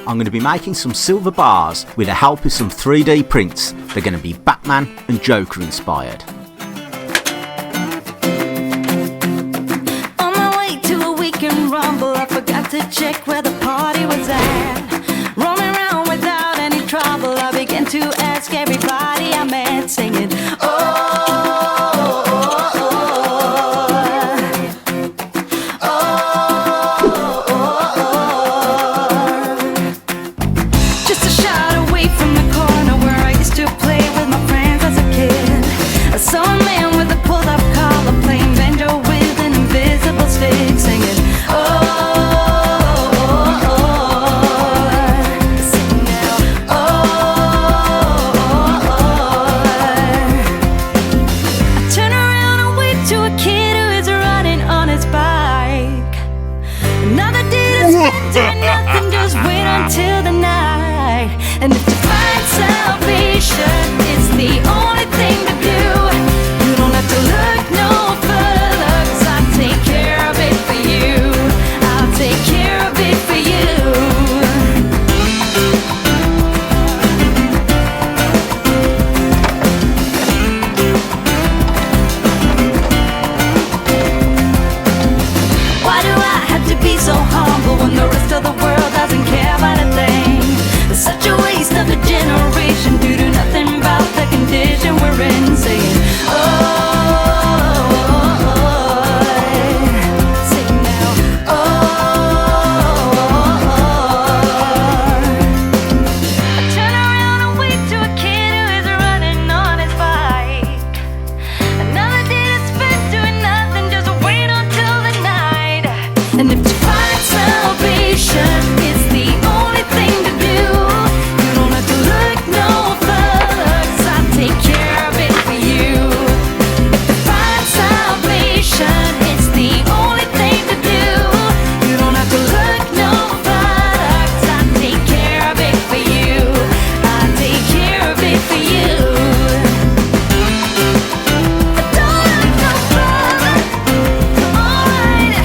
I'm going to be making some silver bars with the help of some 3D prints. They're going to be Batman and Joker inspired. On my way to a weekend rumble, I forgot to check where the party was at. Roaming around without any trouble, I began to ask everybody I met, singing, just a shot away from the corner where I used to play with my friends as a kid. I saw a man with a pulled-up collar playing banjo with an invisible stick, singing, sing now, I turn around and wave to a kid who is running on his bike. Another day to spend doing nothing, just wait until the night. And if to find salvation is the only thing to do, you don't have to look no further, 'cause I'll take care of it for you. I'll take care of it for you. Why do I have to be so humble when the rest of the world doesn't care about a thing? It's such a waste of a generation due to nothing about the condition we're in, saying, sing now, I turn around and wave to a kid who is running on his bike. Another day to spend doing nothing, just wait until the night. And if to find salvation is the only thing to do, you don't have to look no further, 'cause I'll take care of it for you. If to find salvation is the only thing to do, you don't have to look no further, 'cause I'll take care of it for you. I'll take care of it for you. Don't look no further, alright.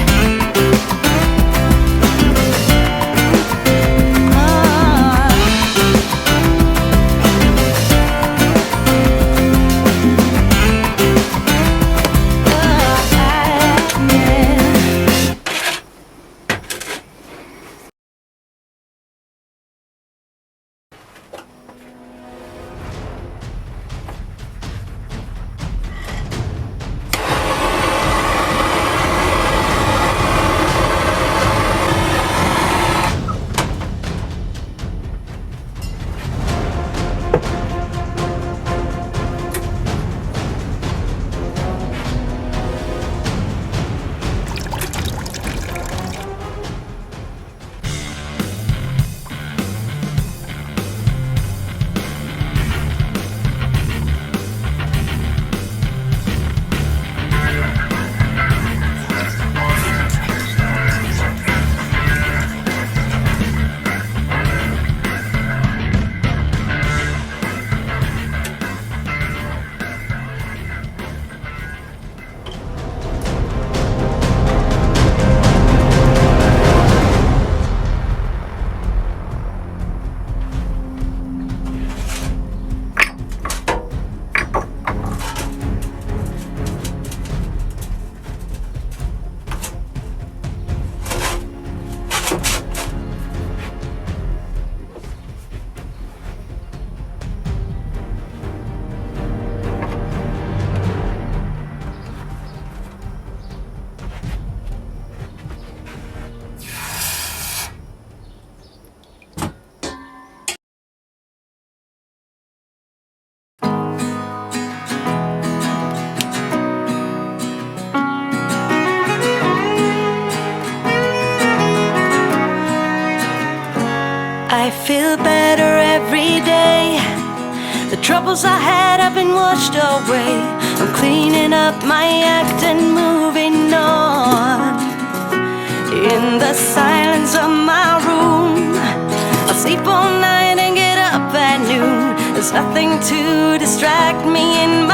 I feel better every day. The troubles I had have been washed away. I'm cleaning up my act and moving on. In the silence of my room, I'll sleep all night and get up at noon. There's nothing to distract me in